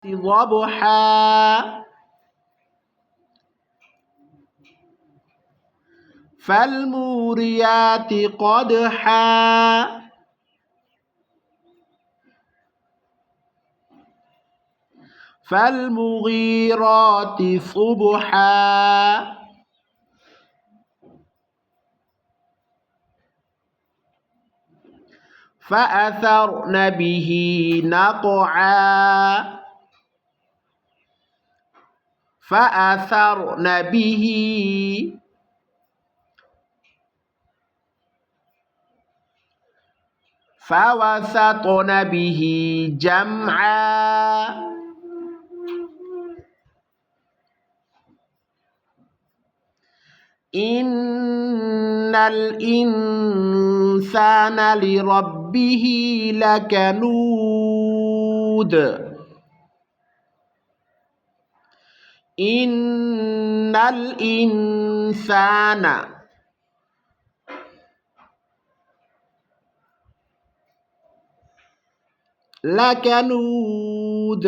ضبحا فالموريات قدحا فالمغيرات صبحا فأثرن به نقعا فأثرن به فوسطن به جمعا إن الإنسان لربه لكنود إن الإنسان لكنود.